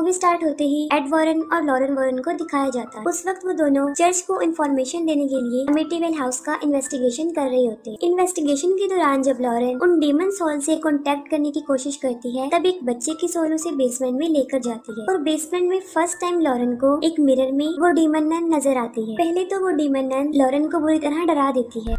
Movie start होते ही add Warren और Lauren Warren को दिखाया जाता है। उस वक्त वो दोनों चर्च को इन्फॉर्मेशन देने के लिए अमिटीवेल हाउस का इन्वेस्टिगेशन कर रहे होते हैं। इन्वेस्टिगेशन के दौरान जब लॉरेन उन डीमन सोल से कांटेक्ट करने की कोशिश करती है, तब एक बच्चे की सोल उसे बेसमेंट में लेकर जाती है और बेसमेंट में फर्स्ट टाइम लॉरेन को एक मिरर में वो डीमन नन नजर आती है। पहले तो वो डीमन नन लॉरेन को बुरी तरह डरा देती है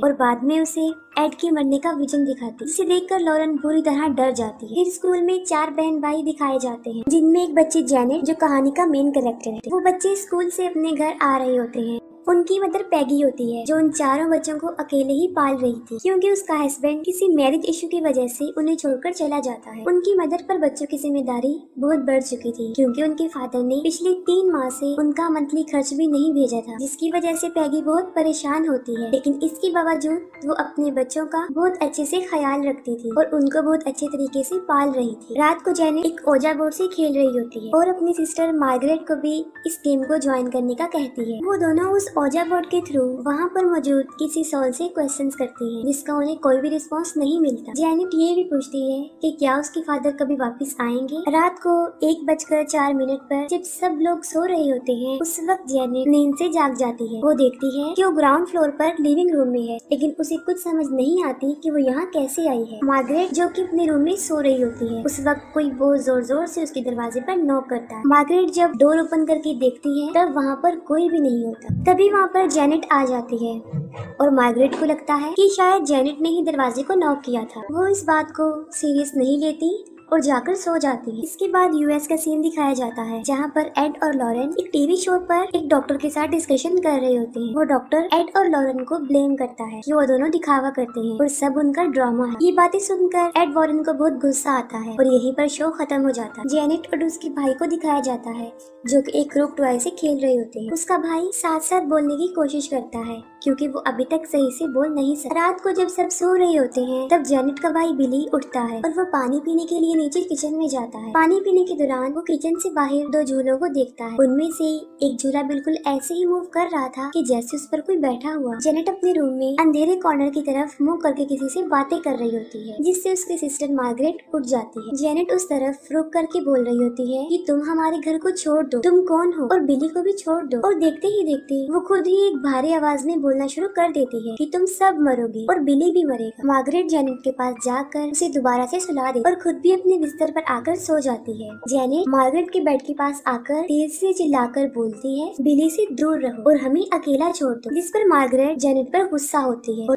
और बाद में उसे एड के मरने का विजन दिखाती है, जिसे देखकर लॉरेन बुरी तरह डर जाती है। फिर स्कूल में 4 बहन भाई दिखाए जाते हैं, जिनमें एक बच्ची जेनेट जो कहानी का मेन कैरेक्टर है। वो बच्चे स्कूल से अपने घर आ रहे होते हैं। उनकी मदर पैगी होती है, जो उन चारों बच्चों को अकेले ही पाल रही थी, क्योंकि उसका हस्बैंड किसी मैरिज इशू की वजह से उन्हें छोड़कर चला जाता है। उनकी मदर पर बच्चों की जिम्मेदारी बहुत बढ़ चुकी थी, क्योंकि उनके फादर ने पिछले 3 माह से उनका मंथली खर्च भी नहीं भेजा था, जिसकी वजह से पैगी बहुत परेशान होती है। लेकिन इसके बावजूद वो अपने बच्चों का बहुत अच्छे से ख्याल रखती थी और उनको बहुत अच्छे तरीके से पाल रही थी। रात को जेनेट एक ओजा बोर्ड से खेल रही होती है और अपनी सिस्टर मार्गरेट को भी इस गेम को ज्वाइन करने का कहती है। वो दोनों उस ओजा बोर्ड के थ्रू वहाँ पर मौजूद किसी सोल से क्वेश्चंस करती है, जिसका उन्हें कोई भी रिस्पांस नहीं मिलता। जेनेट ये भी पूछती है कि क्या उसके फादर कभी वापस आएंगे। रात को 1:04 पर जब सब लोग सो रहे होते हैं, उस वक्त जेनेट नींद से जाग जाती है। वो देखती है कि वो ग्राउंड फ्लोर पर लिविंग रूम में है, लेकिन उसे कुछ समझ नहीं आती कि वो यहाँ कैसे आई है। मार्गरेट जो कि अपने रूम में सो रही होती है, उस वक्त कोई बहुत जोर जोर से उसके दरवाजे पर नॉक करता है। मार्गरेट जब डोर ओपन करके देखती है, तब वहाँ पर कोई भी नहीं होता। तभी वहाँ पर जेनेट आ जाती है और मार्गरेट को लगता है कि शायद जेनेट ने ही दरवाजे को नॉक किया था। वो इस बात को सीरियस नहीं लेती और जाकर सो जाती है। इसके बाद यूएस का सीन दिखाया जाता है, जहाँ पर एड और लॉरेन एक टीवी शो पर एक डॉक्टर के साथ डिस्कशन कर रहे होते हैं। वो डॉक्टर एड और लॉरेन को ब्लेम करता है कि वो दोनों दिखावा करते हैं और सब उनका ड्रामा है। ये बातें सुनकर एड वॉरेन को बहुत गुस्सा आता है और यहीं पर शो खत्म हो जाता है। जेनेट और उसके भाई को दिखाया जाता है, जो कि एक रूक टॉय से खेल रहे होते हैं। उसका भाई साथ साथ बोलने की कोशिश करता है, क्योंकि वो अभी तक सही से बोल नहीं सकता। रात को जब सब सो रहे होते हैं, तब जेनेट का भाई बिली उठता है और वो पानी पीने के लिए नीचे किचन में जाता है। पानी पीने के दौरान वो किचन से बाहर 2 झूलों को देखता है। उनमें से एक झूला बिल्कुल ऐसे ही मूव कर रहा था कि जैसे उस पर कोई बैठा हुआ। जेनेट अपने रूम में अंधेरे कॉर्नर की तरफ मुंह करके किसी से बातें कर रही होती है, जिससे उसकी सिस्टर मार्गरेट उठ जाती है। जेनेट उस तरफ रुक करके बोल रही होती है कि तुम हमारे घर को छोड़ दो, तुम कौन हो, और बिली को भी छोड़ दो। और देखते ही देखते वो खुद ही एक भारी आवाज में बोलना शुरू कर देती है कि तुम सब मरोगे और बिली भी मरेगा। मार्गरेट जेनेट के पास जाकर उसे दोबारा से सुला देती और खुद भी अपने बिस्तर पर आकर सो जाती है। जेनेट मार्गरेट के बेड के पास आकर तेज से चिल्लाकर बोलती है, बिली से दूर रहो और हमें अकेला छोड़ दो, जिस पर मार्गरेट जेनेट पर गुस्सा होती है।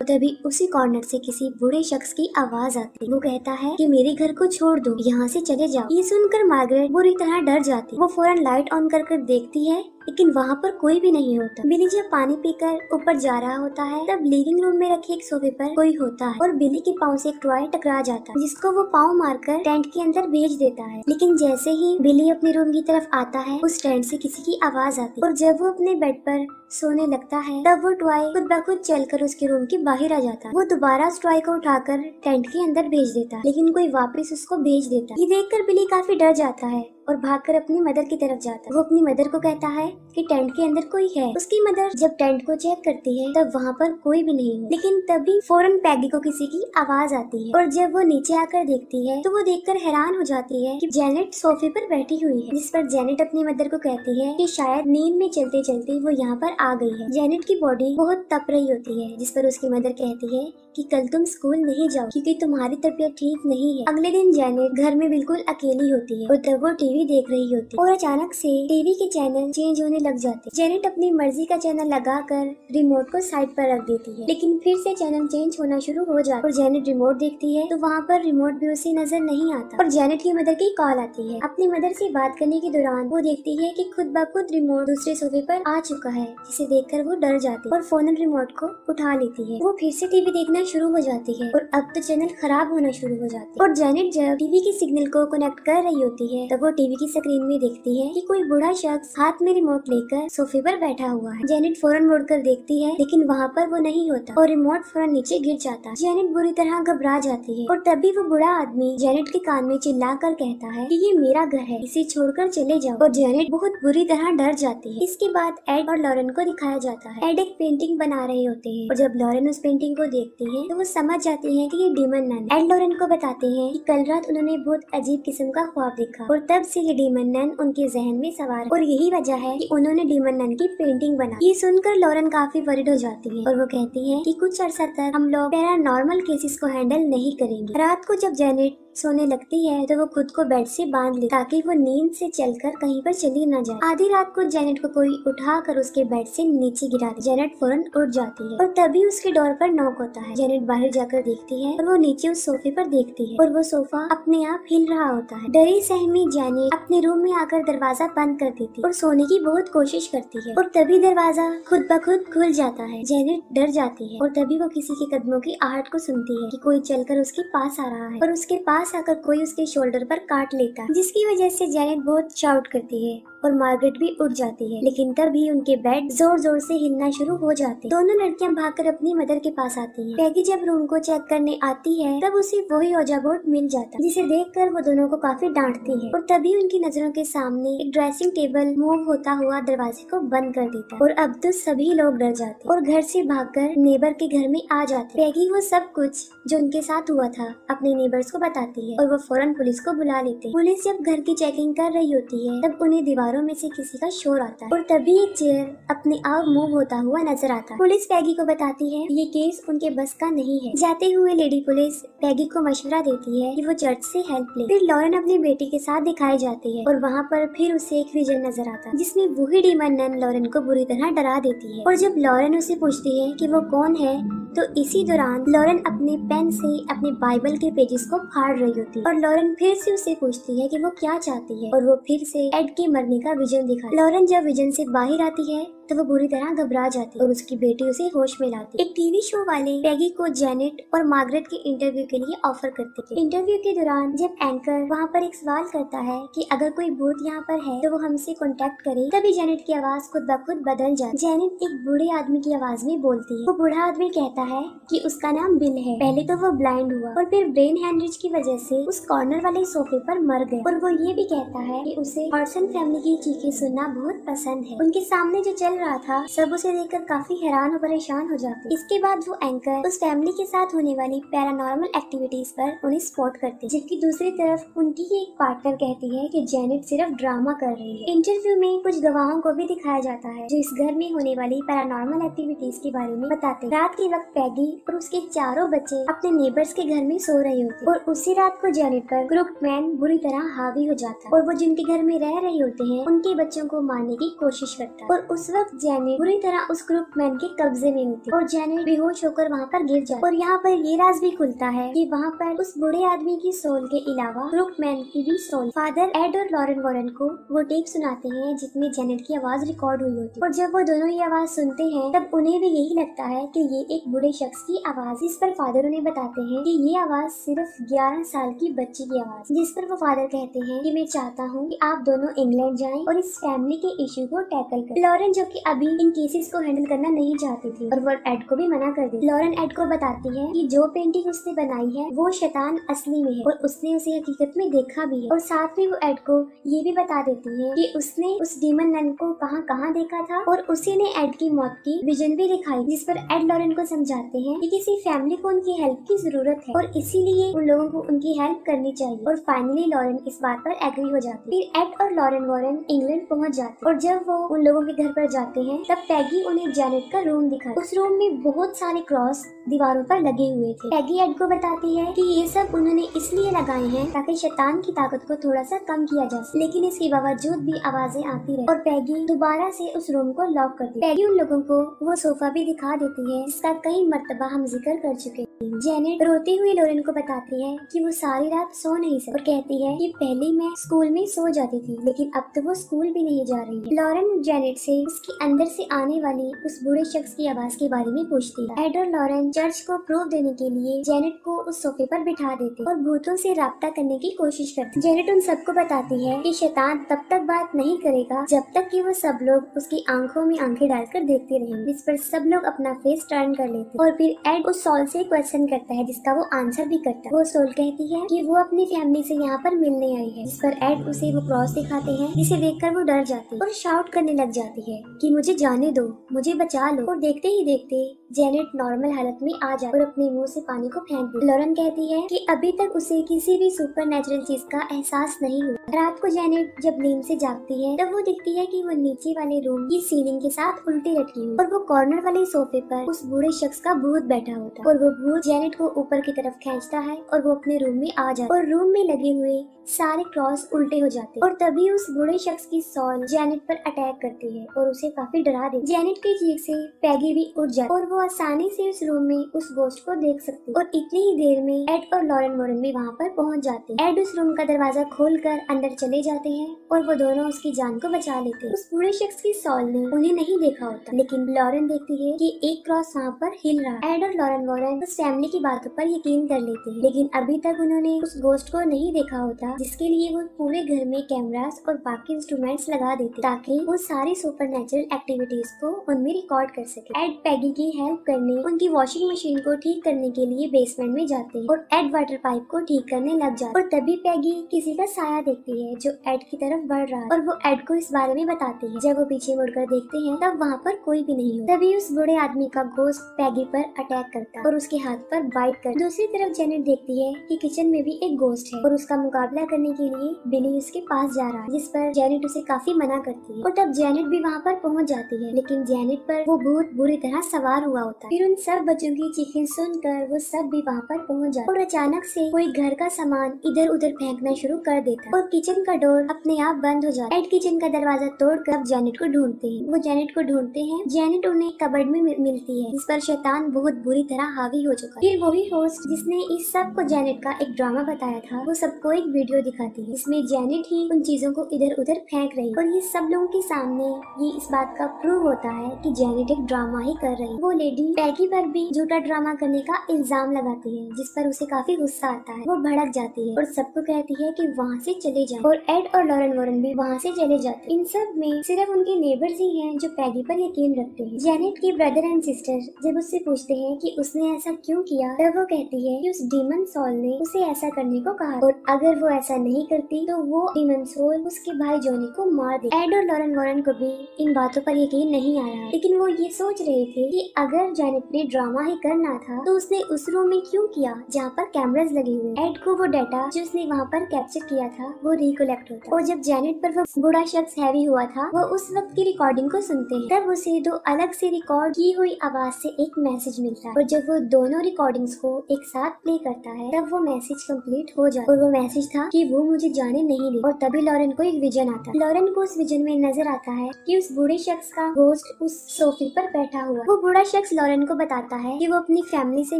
तभी उसी कॉर्नर से किसी बूढ़े शख्स की आवाज आती है। वो कहता है कि मेरे घर को छोड़ दो, यहाँ से चले जाओ। ये सुनकर मार्गरेट बुरी तरह डर जाती। वो फौरन लाइट ऑन कर देखती है, लेकिन वहाँ पर कोई भी नहीं होता। बिली जब पानी पीकर ऊपर जा रहा होता है, तब लिविंग रूम में रखे एक सोफे पर कोई होता है और बिली के पाँव से एक टॉय टकरा जाता है, जिसको वो पाँव मारकर टेंट के अंदर भेज देता है। लेकिन जैसे ही बिली अपने रूम की तरफ आता है, उस टेंट से किसी की आवाज आती है और जब वो अपने बेड पर सोने लगता है, तब वो टॉय खुद ब खुद चलकर उसके रूम के बाहर आ जाता है। वो दोबारा उस टॉय को उठाकर टेंट के अंदर भेज देता है, लेकिन कोई वापस उसको भेज देता है। ये देखकर बिली काफी डर जाता है और भागकर अपनी मदर की तरफ जाता है। वो अपनी मदर को कहता है कि टेंट के अंदर कोई है। उसकी मदर जब टेंट को चेक करती है, तब वहाँ पर कोई भी नहीं है। लेकिन तभी फौरन पैगी को किसी की आवाज आती है और जब वो नीचे आकर देखती है, तो वो देखकर हैरान हो जाती है कि जेनेट सोफे पर बैठी हुई है, जिस पर जेनेट अपनी मदर को कहती है कि शायद नींद में चलते चलते वो यहाँ पर आ गई है। जेनेट की बॉडी बहुत तप रही होती है, जिस पर उसकी मदर कहती है कि कल तुम स्कूल नहीं जाओ, क्योंकि तुम्हारी तबीयत ठीक नहीं है। अगले दिन जेनेट घर में बिल्कुल अकेली होती है और तब वो टीवी देख रही होती है और अचानक से टीवी के चैनल चेंज होने लग जाते हैं। जेनेट अपनी मर्जी का चैनल लगाकर रिमोट को साइड पर रख देती है, लेकिन फिर से चैनल चेंज होना शुरू हो जाता है और जेनेट रिमोट देखती है, तो वहाँ पर रिमोट भी उसे नजर नहीं आता और जेनेट की मदर की कॉल आती है। अपनी मदर से बात करने के दौरान वो देखती है कि खुद ब खुद रिमोट दूसरे सोफे पर आ चुका है, जिसे देखकर वो डर जाती है और फोन रिमोट को उठा लेती है। वो फिर से टीवी देखना शुरू हो जाती है और अब तो चैनल खराब होना शुरू हो जाती है और जेनेट जब टीवी के सिग्नल को कनेक्ट कर रही होती है, तब वो टीवी टीवी की स्क्रीन में देखती है कि कोई बूढ़ा शख्स हाथ में रिमोट लेकर सोफे पर बैठा हुआ है। जेनेट फौरन मुड़कर देखती है, लेकिन वहाँ पर वो नहीं होता और रिमोट फौरन नीचे गिर जाता है। जेनेट बुरी तरह घबरा जाती है और तभी वो बूढ़ा आदमी जेनेट के कान में चिल्लाकर कहता है कि ये मेरा घर है, इसे छोड़कर चले जाओ। और जेनेट बहुत बुरी तरह डर जाती है। इसके बाद एड और लॉरेन को दिखाया जाता है। एड एक पेंटिंग बना रहे होते हैं और जब लॉरेन उस पेंटिंग को देखती है तो वो समझ जाती है कि ये डीमन नन। एड लॉरेन को बताते हैं कि कल रात उन्होंने बहुत अजीब किस्म का ख्वाब देखा और तब से ये डीमन नन उनके जहन में सवार और यही वजह है कि उन्होंने डीमन नन की पेंटिंग बना। ये सुनकर लॉरेन काफी वरीड हो जाती है और वो कहती है कि कुछ अर्सा तक हम लोग पैरानॉर्मल केसेस को हैंडल नहीं करेंगे। रात को जब जेनेट सोने लगती है तो वो खुद को बेड से बांध ले ताकि वो नींद से चलकर कहीं पर चली न जाए। आधी रात को जेनेट को कोई उठाकर उसके बेड से नीचे गिरा दे। जेनेट फौरन उठ जाती है और तभी उसके डोर पर नॉक होता है। जेनेट बाहर जाकर देखती है और वो नीचे उस सोफे पर देखती है और वो सोफा अपने आप हिल रहा होता है। डरी सहमी जेनेट अपने रूम में आकर दरवाजा बंद कर देती और सोने की बहुत कोशिश करती है और तभी दरवाजा खुद ब खुद खुल जाता है। जेनेट डर जाती है और तभी वो किसी के कदमों की आहट को सुनती है कि कोई चलकर उसके पास आ रहा है और उसके पास आकर कोई उसके शोल्डर पर काट लेता है, जिसकी वजह से जेनेट बहुत शाउट करती है और मार्गरेट भी उठ जाती है। लेकिन तभी उनके बेड जोर जोर से हिलना शुरू हो जाते हैं। दोनों लड़कियां भागकर अपनी मदर के पास आती हैं। पैगी जब रूम को चेक करने आती है तब उसे वही औजा बोर्ड मिल जाता है, जिसे देखकर वो दोनों को काफी डांटती है और तभी उनकी नजरों के सामने एक ड्रेसिंग टेबल मूव होता हुआ दरवाजे को बंद कर देता है और अब तो सभी लोग डर जाते और घर से भागकर नेबर के घर में आ जाते। पैगी वो सब कुछ जो उनके साथ हुआ था अपने नेबर्स को बताती है और वो फौरन पुलिस को बुला लेते हैं। पुलिस जब घर की चेकिंग कर रही होती है तब उन्हें दीवारों में से किसी का शोर आता है और तभी एक चेयर अपने आप मूव होता हुआ नजर आता है। पुलिस पैगी को बताती है ये केस उनके बस का नहीं है। जाते हुए लेडी पुलिस पैगी को मशवरा देती है कि वो चर्च से हेल्प ले। फिर लॉरेन अपनी बेटी के साथ दिखाई जाती है और वहाँ पर फिर उसे एक विजन नजर आता है जिसमें वही डीमन नन लॉरेन को बुरी तरह डरा देती है और जब लॉरेन उसे पूछती है कि वो कौन है तो इसी दौरान लॉरेन अपने पेन से अपने बाइबल के पेजेस को फाड़ रही होती है और लॉरेन फिर से उसे पूछती है कि वो क्या चाहती है और वो फिर से एड के मरने का विजन दिखा। लॉरेन जब विजन से बाहर आती है तो वो बुरी तरह घबरा जाती है और उसकी बेटी उसे होश में लाती है। एक टीवी शो वाले पैगी को जेनेट और मार्गरेट के इंटरव्यू के लिए ऑफर करते थे। इंटरव्यू के दौरान जब एंकर वहाँ पर एक सवाल करता है कि अगर कोई भूत यहाँ पर है तो वो हमसे कांटेक्ट करे, तभी जेनेट की आवाज खुद ब खुद बदल जाती। जेनेट एक बूढ़े आदमी की आवाज में बोलती है। वो बूढ़ा आदमी कहता है कि उसका नाम बिल है। पहले तो वो ब्लाइंड हुआ और फिर ब्रेन हैमरेज की वजह से उस कॉर्नर वाले सोफे पर मर गए और वो ये भी कहता है कि उसे हॉर्सन फैमिली की चीखें सुनना बहुत पसंद है। उनके सामने जो चल रहा था सब उसे देखकर काफी हैरान और परेशान हो जाते। इसके बाद वो एंकर उस फैमिली के साथ होने वाली पैरानॉर्मल एक्टिविटीज पर उन्हें स्पॉट करती, जबकि दूसरी तरफ उनकी ही एक पार्टनर कहती है कि जेनेट सिर्फ ड्रामा कर रही है। इंटरव्यू में कुछ गवाहों को भी दिखाया जाता है जो इस घर में होने वाली पैरानॉर्मल एक्टिविटीज के बारे में बताते। रात के वक्त पैगी और उसके चारों बच्चे अपने नेबर्स के घर में सो रहे होते और उसी रात को जेनेट पर क्रूकमैन बुरी तरह हावी हो जाता और वो जिनके घर में रह रहे होते हैं उनके बच्चों को मारने की कोशिश करता और उस वक्त जेनेट बुरी तरह उस क्रूकमैन के कब्जे में होती और जेनेट बेहोश होकर वहाँ पर गिर जाती और यहाँ पर ये राज भी खुलता है कि वहाँ पर उस बूढ़े आदमी की सोल के अलावा क्रूकमैन की भी सोल। फादर एड और लॉरेन वॉरेन को वो टेप सुनाते हैं जिसमें जेनेट की आवाज रिकॉर्ड हुई होती और जब वो दोनों ये आवाज सुनते हैं तब उन्हें भी यही लगता है कि ये एक बूढ़े शख्स की आवाज। इस पर फादर उन्हें बताते हैं कि ये आवाज सिर्फ 11 साल की बच्ची की आवाज। जिस पर वो फादर कहते हैं कि मैं चाहता हूँ कि आप दोनों इंग्लैंड जाएं और इस फैमिली के इश्यू को टैकल करें। लॉरेन जो कि अभी इन केसेस को हैंडल करना नहीं चाहती थी और वो एड को भी मना कर दी। लॉरेन एड को बताती है कि जो पेंटिंग उसने बनाई है वो शैतान असली में है और उसने उसे हकीकत में देखा भी है और साथ में वो एड को ये भी बता देती है कि उसने उस डीमन नन को कहाँ देखा था और उसी ने एड की मौत की विजन भी दिखाई। जिस पर एड लॉरेन को समझाते हैं कि किसी फैमिली को उनकी हेल्प की जरूरत है और इसीलिए उन लोगों को उनकी हेल्प करनी चाहिए और फाइनली लॉरेन इस बात पर एग्री हो जाती है। फिर एड और लॉरेन वॉरेन इंग्लैंड पहुंच जाते और जब वो उन लोगों के घर पर जाते हैं तब पैगी उन्हें जेनेट का रूम दिखाती। उस रूम में बहुत सारे क्रॉस दीवारों पर लगे हुए थे। पैगी एड को बताती है कि ये सब उन्होंने इसलिए लगाए हैं ताकि शैतान की ताकत को थोड़ा सा कम किया जा सके, लेकिन इसके बावजूद भी आवाजें आती रही और पैगी दोबारा से उस रूम को लॉक कर दी। पैगी उन लोगों को वो सोफा भी दिखा देती है जिसका कई मर्तबा हम जिक्र कर चुके हैं। जेनेट रोते हुए लॉरेन को बताती है कि वो सारी रात सो नहीं सकती और कहती है कि पहले मैं स्कूल में सो जाती थी लेकिन अब तो वो स्कूल भी नहीं जा रही है। लॉरेन जेनेट से उसके अंदर से आने वाली उस बूढ़े शख्स की आवाज के बारे में पूछती है। एड और लॉरेन चर्च को प्रूफ देने के लिए जेनेट को उस सोफे पर बिठा देते और भूतों से राब्ता करने की कोशिश करते। जेनेट उन सबको बताती है कि शैतान तब तक बात नहीं करेगा जब तक कि वो सब लोग उसकी आंखों में आंखें डालकर देखते रहेंगे। इस पर सब लोग अपना फेस टर्न कर लेते और फिर एड उस सॉल से क्वेश्चन करता है जिसका वो आंसर भी करता है। वो सोल कहती है कि वो अपनी फैमिली से यहाँ पर मिलने आई है। जिस पर एड उसे वो क्रॉस दिखाते हैं जिसे देखकर वो डर जाती है और शाउट करने लग जाती है कि मुझे जाने दो, मुझे बचा लो। और देखते ही देखते जेनेट नॉर्मल हालत में आ जाती और अपने मुंह से पानी को फेंक देती। लॉरेन कहती है कि अभी तक उसे किसी भी सुपर नेचुरल चीज का एहसास नहीं हुआ। रात को जेनेट जब नींद से जागती है तब वो दिखती है कि वो नीचे वाले रूम की सीलिंग के साथ उल्टी लटकी हुई और वो कॉर्नर वाले सोफे पर उस बूढ़े शख्स का भूत बैठा होता है और वो भूत जेनेट को ऊपर की तरफ खींचता है और वो अपने रूम में आ जाता है और रूम में लगे हुए सारे क्रॉस उल्टे हो जाते हैं और तभी उस बूढ़े शख्स की सॉल जेनेट पर अटैक करती है और उसे काफी डरा देती है। जेनेट की चीख से पैगी भी उठ जाती और वो आसानी से उस रूम में उस गोश्त को देख सकती है और इतनी ही देर में एड और लॉरेन वॉरेन भी वहाँ पर पहुँच जाते हैं। एड उस रूम का दरवाजा खोलकर अंदर चले जाते हैं और वो दोनों उसकी जान को बचा लेते हैं। उस बूढ़े शख्स की सॉल ने उन्हें नहीं देखा होता लेकिन लॉरेन देखती है कि एक क्रॉस वहाँ पर हिल रहा है। एड और लॉरेन वॉरेन उस फैमिली की बातों पर यकीन कर लेते हैं लेकिन अभी तक उन्होंने उस गोश्त को नहीं देखा होता जिसके लिए वो पूरे घर में कैमरास और बाकी इंस्ट्रूमेंट्स लगा देते ताकि वो सारी सुपर नेचुरल एक्टिविटीज को उनमें रिकॉर्ड कर सके। एड पैगी की हेल्प करने उनकी वॉशिंग मशीन को ठीक करने के लिए बेसमेंट में जाते हैं और एड वाटर पाइप को ठीक करने लग जाते और तभी पैगी किसी का साया देखती है जो एड की तरफ बढ़ रहा है और वो एड को इस बारे में बताती है। जब वो पीछे मुड़कर देखते हैं तब वहाँ पर कोई भी नहीं होता। तभी उस बूढ़े आदमी का गोश्त पैगी पर अटैक करता है और उसके हाथ पर बाइट करता। दूसरी तरफ जेनेट देखती है कि किचन में भी एक गोश्त है और उसका मुकाबला करने के लिए बिली उसके पास जा रहा है जिस पर जेनेट उसे काफी मना करती है और तब जेनेट भी वहाँ पर पहुँच जाती है लेकिन जेनेट पर वो भूत बुरी तरह सवार हुआ होता है। फिर उन सब बच्चों की चीखें सुनकर वो सब भी वहाँ पर पहुँच जाते और अचानक से कोई घर का सामान इधर उधर फेंकना शुरू कर देता और किचन का डोर अपने आप बंद हो जाता है। एड किचन का दरवाजा तोड़कर जेनेट को ढूंढते हैं। वो जेनेट को ढूंढते हैं। जेनेट उन्हें कबर्ड में मिलती है जिस पर शैतान बहुत बुरी तरह हावी हो चुका है। फिर वही होस्ट जिसने इस सब को जेनेट का एक ड्रामा बताया था वो सबको एक वीडियो दिखाती है जिसमें जेनेट ही उन चीजों को इधर उधर फेंक रही और ये सब लोगों के सामने ये इस बात का प्रूव होता है कि जेनेट एक ड्रामा ही कर रही है। वो लेडी पैगी पर भी झूठा ड्रामा करने का इल्जाम लगाती है जिस पर उसे काफी गुस्सा आता है। वो भड़क जाती है और सबको कहती है कि वहाँ से चले जाएं और एड और लॉरेन वॉरेन भी वहाँ से चले जाते हैं। इन सब में सिर्फ उनके नेबर्स ही हैं जो पैगी पर यकीन रखते हैं। जेनेट के ब्रदर एंड सिस्टर जब उससे पूछते हैं कि उसने ऐसा क्यों किया तब वो कहती है कि उस डीमन सोल ने उसे ऐसा करने को कहा और अगर वो ऐसा नहीं करती तो वो डीमन सोल उसके भाई जोनी को मार दे। एड और लॉरेन वॉरेन को भी इन बातों पर यकीन नहीं आया लेकिन वो ये सोच रहे थे कि अगर जेनेट ने ड्रामा ही करना था तो उसने उस रूम में क्यों किया जहाँ पर कैमरास लगे हुए। एड को वो डाटा जो उसने वहाँ पर कैप्चर किया था वो रिकलेक्ट होता और जब जेनेट पर वो बूढ़ा शख्स हैवी हुआ था वो उस वक्त की रिकॉर्डिंग को सुनते हैं तब उसे दो अलग से रिकॉर्ड की हुई आवाज से एक मैसेज मिलता है और जब वो दोनों रिकॉर्डिंग्स को एक साथ प्ले करता है तब वो मैसेज कंप्लीट हो जाता है और वो मैसेज था कि वो मुझे जाने नहीं दे। और तभी लॉरेन को एक विजन आता है। लॉरेन को उस विजन में नजर आता है कि उस बूढ़े शख्स का गोश्त उस सोफे पर बैठा हुआ। वो बूढ़ा शख्स लॉरेन को बताता है कि वो अपनी फैमिली से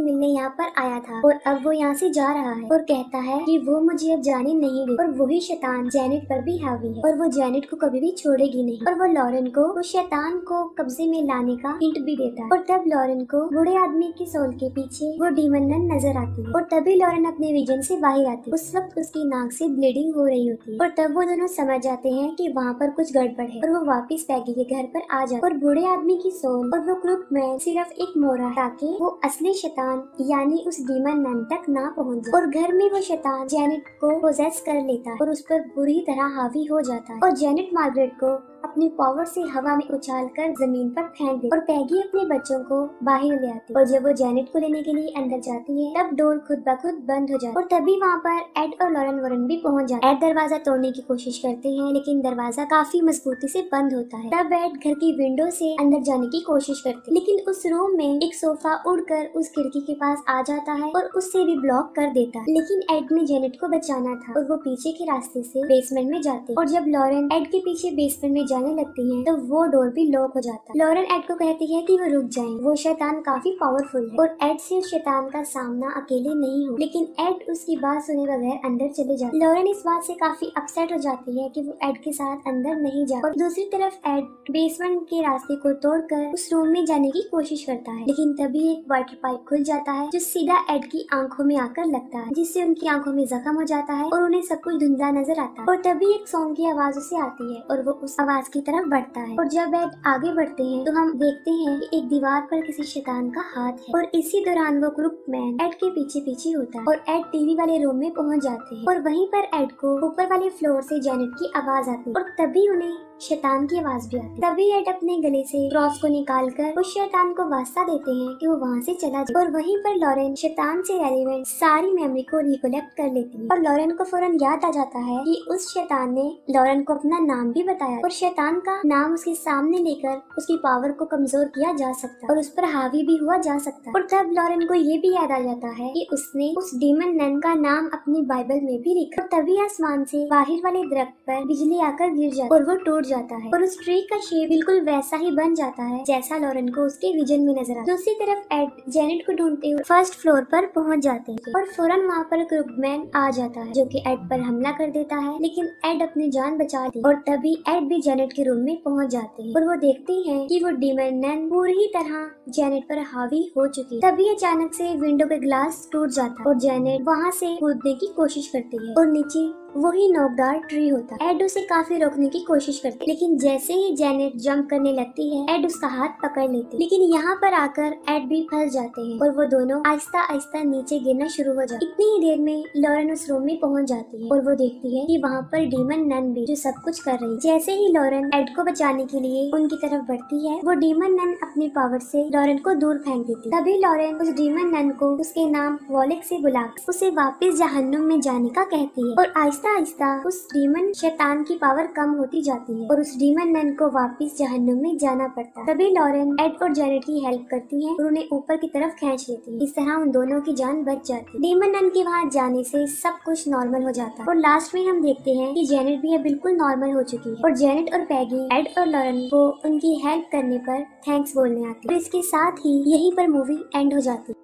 मिलने यहाँ पर आया था और अब वो यहाँ से जा रहा है और कहता है कि वो मुझे अब जाने नहीं दे और वही शैतान जेनेट पर भी हावी है और वो जेनेट को कभी भी छोड़ेगी नहीं और वो लॉरेन को उस शैतान को कब्जे में लाने का हिंट भी देता है। और तब लॉरेन को बूढ़े आदमी की सोल के पीछे वो डीमन नन नजर आती है और तभी लॉरेन अपने विजन से बाहर आती है। उस वक्त उसकी नाक से ब्लीडिंग हो रही होती है और तब वो दोनों समझ जाते हैं कि वहाँ पर कुछ गड़बड़ है और वो वापस पैगी के घर पर आ जाते और बूढ़े आदमी की सोल और वो क्रूक मैन सिर्फ एक मोरा ताकि वो असली शैतान यानी उस डीमन नन तक ना पहुँच जाए और घर में वो शैतान जेनेट को पोजेस कर लेता है और उस पर बुरी तरह हावी हो जाता है और जेनेट मार्गरेट को अपनी पावर से हवा में उछालकर जमीन पर फेंक दे और पैगी अपने बच्चों को बाहर ले आती और जब वो जेनेट को लेने के लिए अंदर जाती है तब डोर खुद ब खुद बंद हो जाता और तभी वहाँ पर एड और लॉरेन वॉरेन भी पहुँच जाते। एड दरवाजा तोड़ने की कोशिश करते हैं लेकिन दरवाजा काफी मजबूती से बंद होता है। तब एड घर की विंडो से अंदर जाने की कोशिश करते लेकिन उस रूम में एक सोफा उड़कर उस खिड़की के पास आ जाता है और उससे भी ब्लॉक कर देता है। लेकिन एड ने जेनेट को बचाना था और वो पीछे के रास्ते से बेसमेंट में जाते और जब लॉरेन एड के पीछे बेसमेंट में जाने लगती है तो वो डोर भी लॉक हो जाता है। लॉरेन एड को कहती है कि वो रुक जाए, वो शैतान काफी पावरफुल है और एड से उस शैतान का सामना अकेले नहीं हो। लेकिन एड उसकी बात सुने बगैर अंदर चले जाता है। लॉरेन इस बात से काफी अपसेट हो जाती है कि वो एड के साथ अंदर नहीं जा। और दूसरी तरफ एड बेसमेंट के रास्ते को तोड़कर उस रूम में जाने की कोशिश करता है, लेकिन तभी एक वाटर पाइप खुल जाता है जो सीधा एड की आंखों में आकर लगता है, जिससे उनकी आंखों में जख्म हो जाता है और उन्हें सब कुछ धुंधला नजर आता है। और तभी एक सॉन्ग की आवाज उसे आती है और वो उस आवाज की तरफ बढ़ता है। और जब एड आगे बढ़ते हैं तो हम देखते हैं कि एक दीवार पर किसी शैतान का हाथ है और इसी दौरान वो क्रूकमैन एड के पीछे पीछे होता है और एड टीवी वाले रूम में पहुंच जाते हैं। और वहीं पर एड को ऊपर वाले फ्लोर से जेनेट की आवाज आती है और तभी उन्हें शैतान की आवाज भी आती है। तभी एड अपने गले से क्रॉस को निकालकर उस शैतान को वास्ता देते हैं कि वो वहाँ से चला जाए। और वहीं पर लॉरेन शैतान से रेलेवेंट सारी मेमोरी को रिकलेक्ट कर लेती है और लॉरेन को फौरन याद आ जाता है कि उस शैतान ने लॉरेन को अपना नाम भी बताया और शैतान का नाम उसके सामने लेकर उसकी पावर को कमजोर किया जा सकता और उस पर हावी भी हुआ जा सकता। और तब लॉरेन को ये भी याद आ जाता है कि उसने उस डीमन नन का नाम अपनी बाइबल में भी लिखा। और तभी आसमान से बाहर वाले दरख्त पर बिजली आकर गिर जाती और वो टूट जाता है और उस ट्री का शेप बिल्कुल वैसा ही बन जाता है जैसा लॉरेन को उसके विजन में नजर आता। दूसरी तरफ एड जेनेट को ढूंढते हुए फर्स्ट फ्लोर पर पहुंच जाते हैं और फौरन वहाँ पर क्रूकमैन आ जाता है जो कि एड पर हमला कर देता है, लेकिन एड अपनी जान बचाती और तभी एड भी जेनेट के रूम में पहुंच जाते हैं और वो देखती हैं कि वो डीमन नन पूरी तरह जेनेट पर हावी हो चुकी है। तभी अचानक से विंडो का ग्लास टूट जाता है और जेनेट वहाँ से कूदने की कोशिश करती है और नीचे वही नोकदार ट्री होता है। एड उसे काफी रोकने की कोशिश करती है, लेकिन जैसे ही जेनेट जंप करने लगती है एड उसका हाथ पकड़ लेती है, लेकिन यहाँ पर आकर एड भी फंस जाते हैं और वो दोनों आहिस्ता आहिस्ता नीचे गिरना शुरू हो जाते हैं। इतनी ही देर में लॉरेन उस रूम में पहुँच जाती है और वो देखती है कि वहाँ पर डीमन नन भी जो सब कुछ कर रही है। जैसे ही लॉरेन एड को बचाने के लिए उनकी तरफ बढ़ती है वो डीमन नन अपनी पावर से लॉरेन को दूर फेंक देती है। तभी लॉरेन उस डीमन नन को उसके नाम वॉलेक से बुलाकर उसे वापस जहन्नुम में जाने का कहती है और आहिस्ता आहिस्ता उस डीमन शैतान की पावर कम होती जाती है और उस डीमन नन को वापस जहन्नुम में जाना पड़ता है। तभी लॉरेन एड और जेनेट की हेल्प करती है और उन्हें ऊपर की तरफ खींच लेती है। इस तरह उन दोनों की जान बच जाती है। डीमन नन के वहाँ जाने से सब कुछ नॉर्मल हो जाता है और लास्ट में हम देखते हैं कि जेनेट भी अब बिल्कुल नॉर्मल हो चुकी है और जेनेट और पैगी एड और लॉरेन को उनकी हेल्प करने पर थैंक्स बोलने आती है। और इसके साथ ही यहीं पर मूवी एंड हो जाती है।